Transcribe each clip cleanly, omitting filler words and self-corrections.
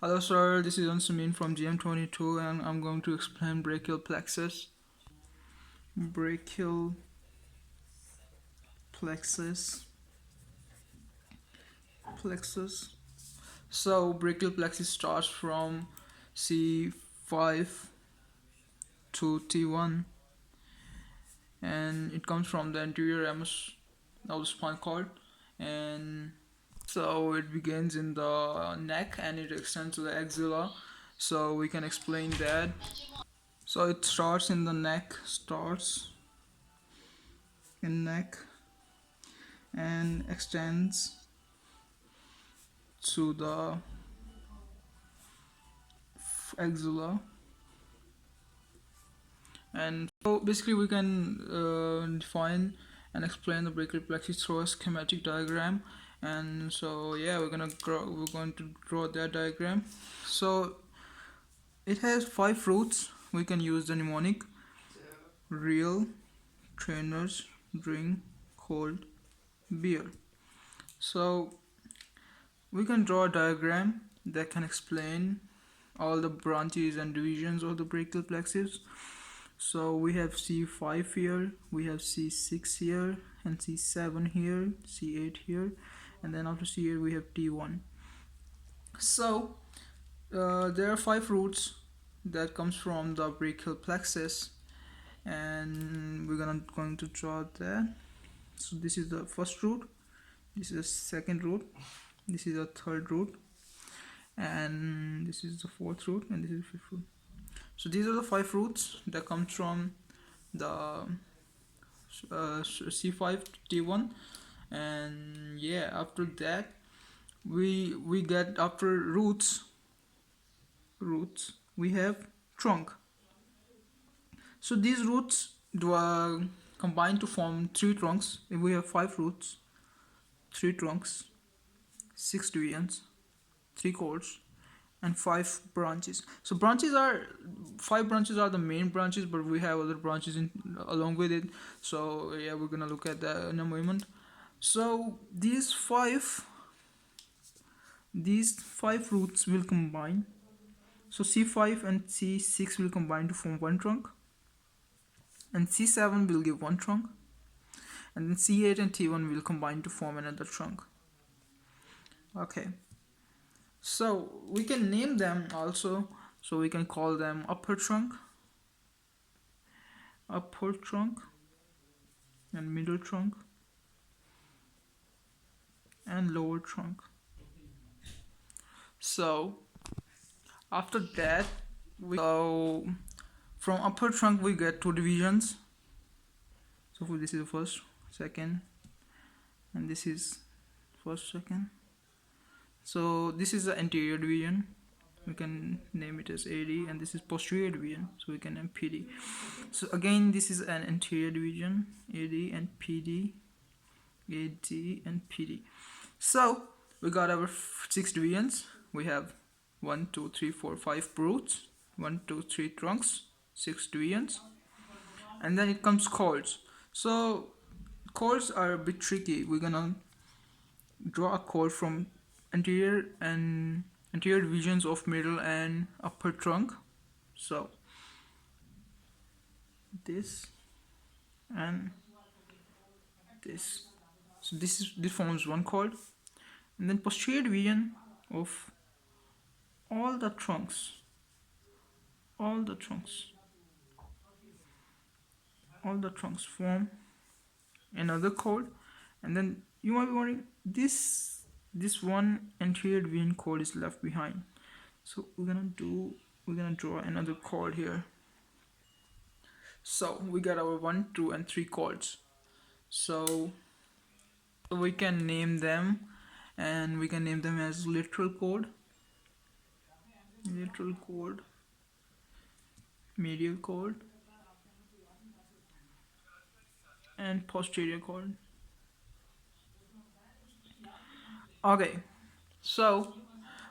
Hello sir, this is Amin from GM22 and I'm going to explain brachial plexus. Brachial plexus. Plexus. So brachial plexus starts from C5 to T1 and it comes from the anterior ramus of the spinal cord, and so it begins in the neck and it extends to the axilla. So we can explain that. So it starts in the neck, starts in neck and extends to the axilla. And so basically we can define and explain the brachial plexus through a schematic diagram. And so yeah, we're going to draw that diagram. So it has 5 roots. We can use the mnemonic: real, trainers, drink, cold, beer. So we can draw a diagram that can explain all the branches and divisions of the brachial plexus. So we have C5 here, we have C6 here, and C7 here, C8 here, and then after C8 we have T1. So there are 5 roots that comes from the brachial plexus, and we're going to draw that. So this is the first root, this is the second root, this is the third root, and this is the fourth root, and this is the fifth root. So these are the 5 roots that comes from the C5 T1. And yeah, after that we get, after roots we have trunk. So these roots do combine to form 3 trunks. If we have 5 roots, 3 trunks, 6 divisions, 3 chords, and 5 branches. So 5 branches are the main branches, but we have other branches along with it. So yeah, we're gonna look at that in a moment. So these five roots will combine. So C5 and C6 will combine to form 1 trunk, and C7 will give 1 trunk, and then C8 and T1 will combine to form another trunk. Okay, so we can name them also. So we can call them upper trunk, and middle trunk, and lower trunk. So after that, from upper trunk we get 2 divisions. So this is the first, second, and this is first, second. So this is the anterior division, we can name it as AD, and this is posterior division, so we can name PD. So again, this is an anterior division, AD and PD, AD and PD. So we got our 6 divisions. We have 1, 2, 3, 4, 5 roots, 1, 2, 3 trunks, 6 divisions, and then it comes chords. So chords are a bit tricky. We're gonna draw a chord from anterior divisions of middle and upper trunk. So this and this. So this forms 1 chord, and then posterior division of all the trunks form another chord. And then you might be wondering, this one anterior division chord is left behind. So we're gonna draw another chord here. So we got our 1, 2, and 3 chords. So we can name them, and we can name them as lateral chord, medial chord, and posterior chord. Okay, so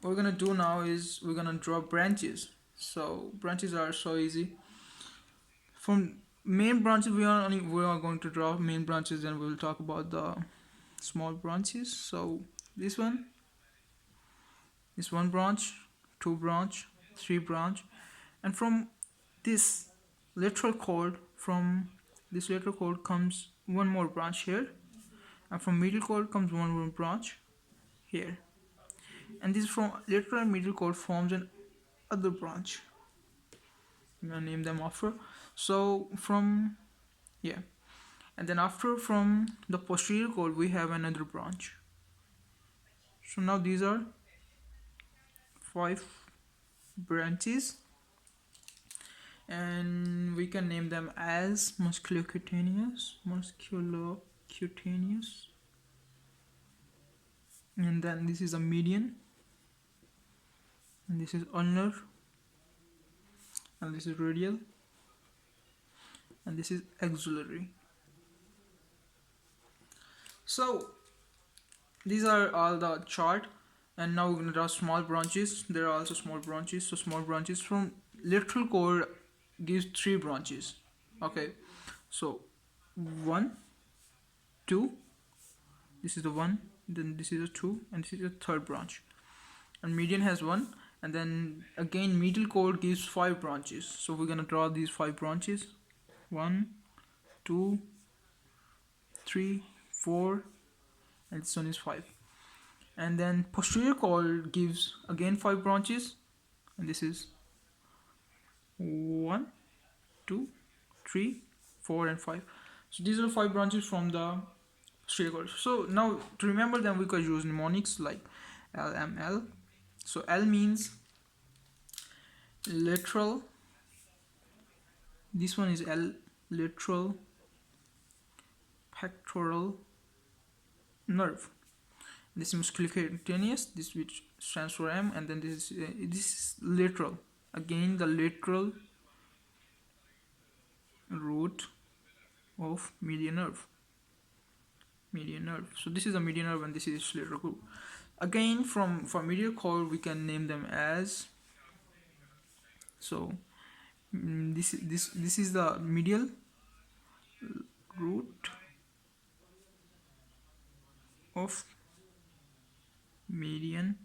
what we're gonna do now is we're gonna draw branches. So branches are so easy. From main branches we are going to draw main branches, and we will talk about the small branches. So this one branch 2 branch, 3 branch, and from this lateral cord, comes one more branch here, and from medial cord comes one more branch here, and this from lateral and medial cord forms an other branch. I'm gonna name them after. So from, yeah, and then after, from the posterior cord we have another branch. So now these are 5 branches, and we can name them as musculocutaneous, and then this is a median, and this is ulnar, and this is radial, and this is axillary. So these are all the chart, and now we're going to draw small branches. There are also small branches. So small branches from lateral cord gives 3 branches. Okay, so 1, 2, this is the 1, then this is a 2, and this is the third branch, and median has 1, and then again medial cord gives 5 branches. So we're going to draw these 5 branches. 1, 2, 3, 4, and this one is 5. And then posterior cord gives again 5 branches, and this is 1, 2, 3, 4, and 5. So these are 5 branches from the posterior cord. So now to remember them, we could use mnemonics like LML. So L means lateral, this one is L, lateral pectoral nerve. This is musculocutaneous, this which stands for M, and then this is lateral, again the lateral root of median nerve. So this is a median nerve, and this is lateral root. Again, from medial cord we can name them as, so this is the medial root of median.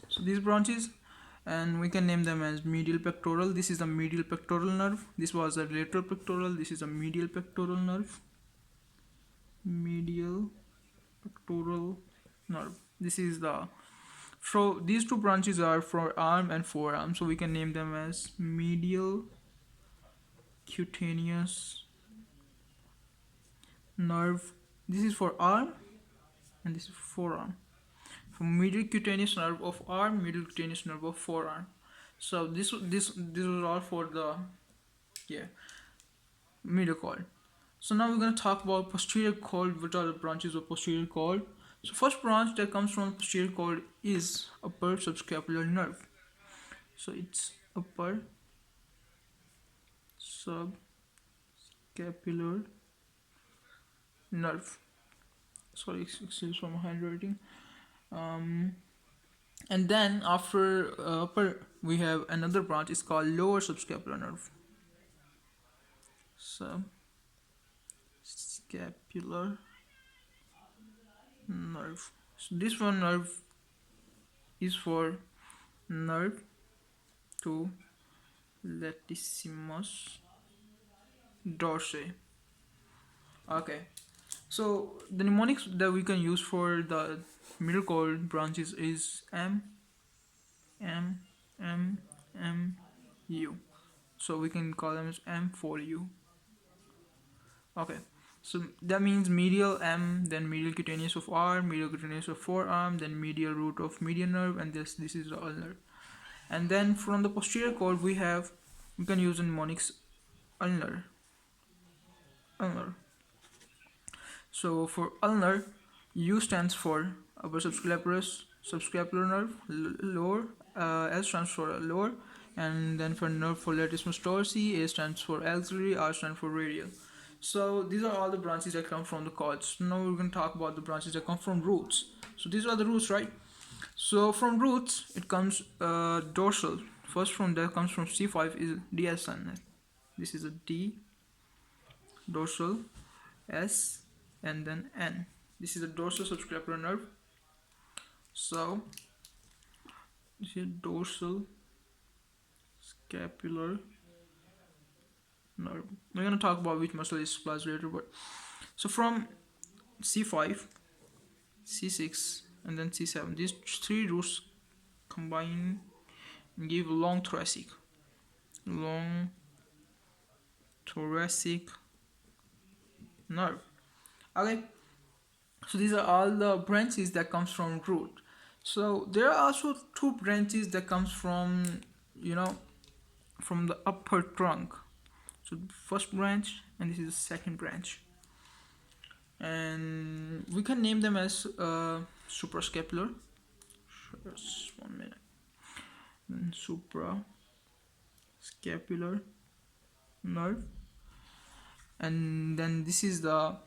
So these branches, and we can name them as medial pectoral. This is the medial pectoral nerve. This was a lateral pectoral. This is a medial pectoral nerve. Medial pectoral nerve. This is the, so these 2 branches are for arm and forearm. So we can name them as medial cutaneous nerve. This is for arm, and this is forearm. From medial cutaneous nerve of arm, medial cutaneous nerve of forearm. So this was all for the, yeah, medial cord. So now we're going to talk about posterior cord. What are the branches of posterior cord? So first branch that comes from posterior cord is upper subscapular nerve. So it's upper subscapular nerve. Sorry, excuse for my handwriting. And then after upper we have another branch. It's called lower subscapular nerve. Subscapular nerve. So this one nerve is for nerve to latissimus dorsi. Okay, so the mnemonics that we can use for the middle cord branches is M, M, M, M, U. So we can call them as M4U. Okay, so that means medial M, then medial cutaneous of arm, medial cutaneous of forearm, then medial root of median nerve, and this is the ulnar. And then from the posterior cord we can use the mnemonics ulnar. So for ulnar, U stands for upper subscapular nerve, lower, S stands for lower, and then for nerve for latissimus dorsi, A stands for axillary, R stands for radial. So these are all the branches that come from the cords. Now we're going to talk about the branches that come from roots. So these are the roots, right? So from roots, it comes dorsal. First from that comes from C5 is DSN. This is a D, dorsal, S, and then N. This is the dorsal subscapular nerve. So This is dorsal scapular nerve. We're gonna talk about which muscle is supplies later, but so from C5, C6, and then C7, these three roots combine and give long thoracic nerve. Okay, so these are all the branches that comes from root. So there are also two branches that comes from, you know, from the upper trunk. So the first branch and this is the second branch, and we can name them as suprascapular. Just 1 minute. Then suprascapular nerve, and then this is the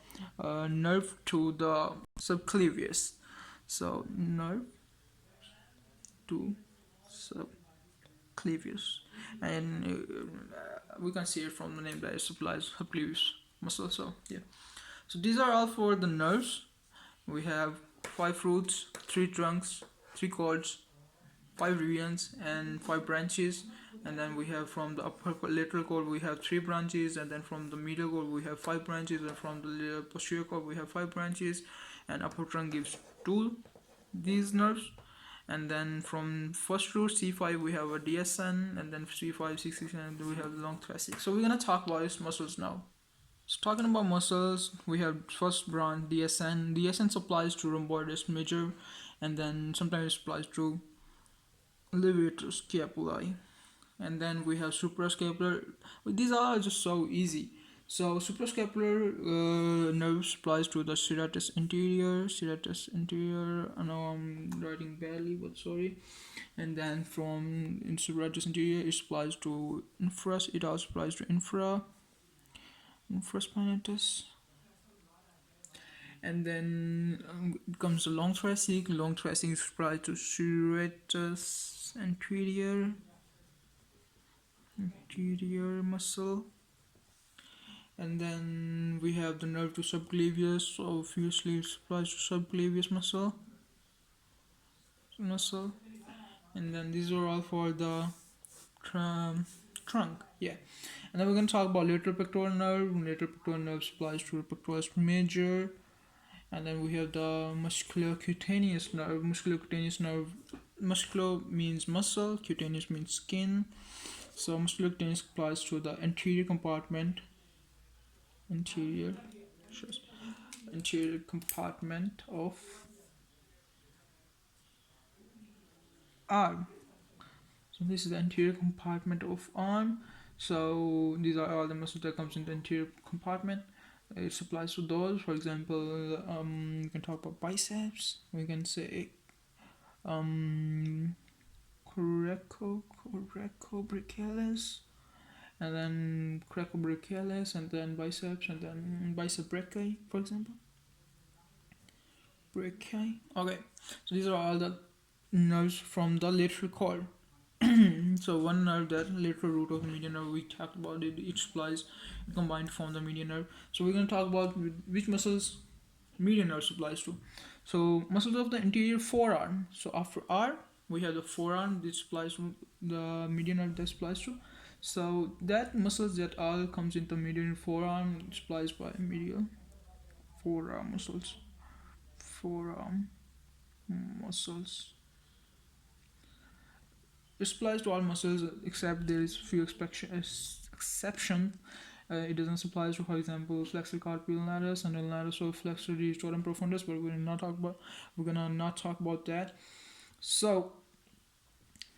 nerve to the subclavius. So nerve to subclavius, and we can see it from the name that it supplies subclavius muscle. So yeah, so these are all for the nerves. We have 5 roots, 3 trunks, 3 cords, 5 regions, and 5 branches. And then we have from the upper lateral cord we have 3 branches, and then from the medial cord we have 5 branches, and from the posterior cord we have 5 branches, and upper trunk gives 2 these nerves. And then from first root C5 we have a DSN, and then C5, 6, 6, and we have long thoracic. So we're gonna talk about these muscles now. So talking about muscles, we have first branch DSN. DSN supplies to rhomboides major, and then sometimes it supplies to levator scapulae. And then we have suprascapular. These are just so easy. So suprascapular nerve supplies to the serratus anterior. I know I'm writing badly, but sorry. And then from in serratus anterior, it supplies to infras. It also supplies to infraspinatus. And then comes the long thoracic. Long thoracic is supplied to serratus anterior muscle. And then we have the nerve to subclavius, so obviously it supplies to subclavius muscle. And then these are all for the trunk. Yeah. And then we're going to talk about lateral pectoral nerve. Lateral pectoral nerve supplies to the pectoralis major. And then we have the musculocutaneous nerve. Musculo means muscle, cutaneous means skin. So musculocutaneous applies to the anterior compartment of arm. So this is the anterior compartment of arm. So these are all the muscles that comes in the anterior compartment. It supplies to those. For example, you can talk about biceps. We can say coracobrachialis, and then coracobrachialis, and then biceps, and then bicep brachii, for example. Brachii. Okay, so these are all the nerves from the lateral cord. So one nerve, that lateral root of the median nerve, we talked about it. It supplies combined to form the median nerve. So we're going to talk about which muscles median nerve supplies to. So muscles of the anterior forearm. So after arm, we have the forearm, which supplies to the median nerve that supplies to. So that muscles that all comes into median forearm supplies by medial forearm muscles. It applies to all muscles except there is few exception. It doesn't apply to, for example, flexor carpi ulnaris and ulnaris or flexor digitorum profundus, but we're gonna not talk about that. So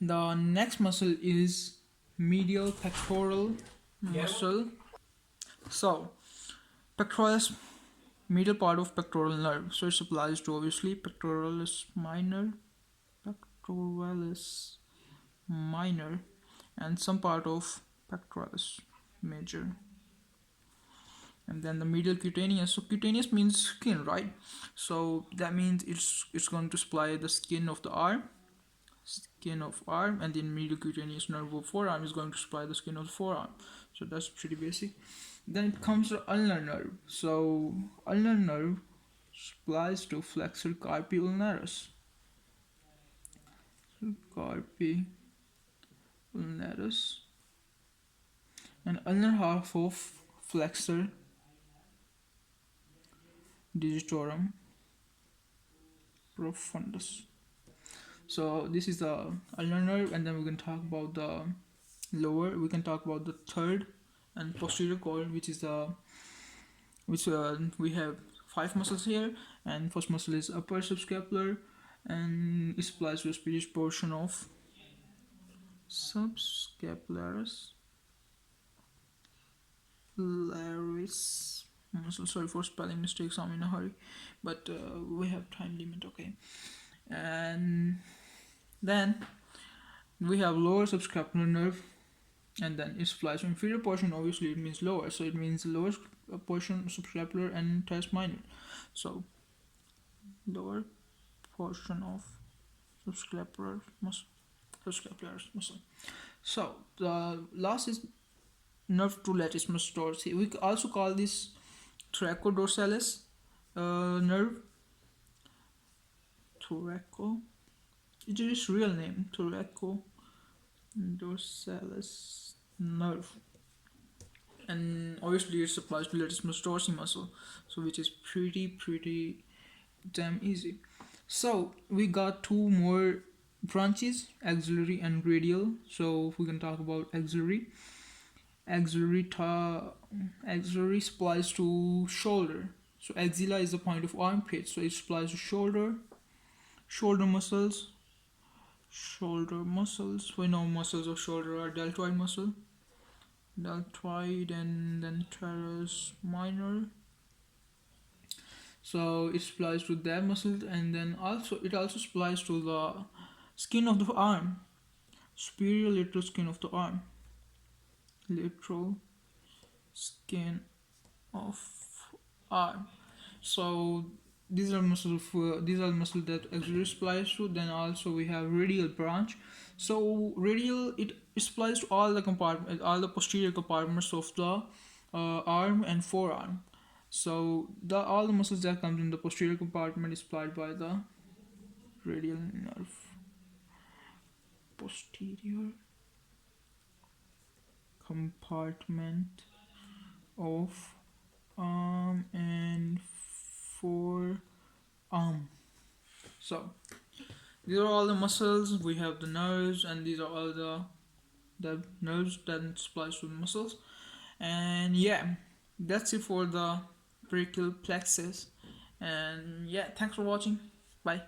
the next muscle is medial pectoral muscle. So pectoralis, medial part of pectoral nerve. So it applies to obviously pectoralis minor, and some part of pectoralis major. And then the medial cutaneous. So cutaneous means skin, right? So that means it's going to supply the skin of the arm, and then medial cutaneous nerve of forearm is going to supply the skin of the forearm. So that's pretty basic. Then it comes to ulnar nerve. So ulnar nerve supplies to flexor carpi ulnaris. carpi ulnaris, and ulnar half of flexor digitorum profundus. So this is the ulnar nerve, and then we can talk about the lower. We can talk about the third and posterior cord, which is the which we have five muscles here, and first muscle is upper subscapular, and it supplies to the superior portion of subscapularis laris muscle. Sorry for spelling mistakes, I'm in a hurry, but we have time limit. Okay, and then we have lower subscapular nerve, and then it supplies to inferior portion. Obviously it means lower, so it means lower portion subscapular and teres minor. So lower portion of subscapular muscle. So the last is nerve to latissimus dorsi. We also call this thoracoldorsalis nerve. Thoraco. It is real name, thoracoldorsalis nerve. And obviously it supplies to latissimus dorsi muscle, so which is pretty damn easy. So we got two more branches, axillary and radial. So we can talk about axillary. Axillary supplies to shoulder. So axilla is the point of armpit, so it supplies to shoulder muscles. We know muscles of shoulder are deltoid muscle, and then teres minor. So it supplies to that muscle, and then it also supplies to the skin of the arm, superior lateral skin of the arm, lateral skin of arm. So these are muscles that axillary supplies to. Then also we have radial branch. So radial, it supplies to all the posterior compartments of the arm and forearm. So all the muscles that comes in the posterior compartment is supplied by the radial nerve. Posterior compartment of arm and forearm. So these are all the muscles. We have the nerves, and these are all the nerves that supplies to the muscles. And yeah, that's it for the brachial plexus. And yeah, thanks for watching. Bye.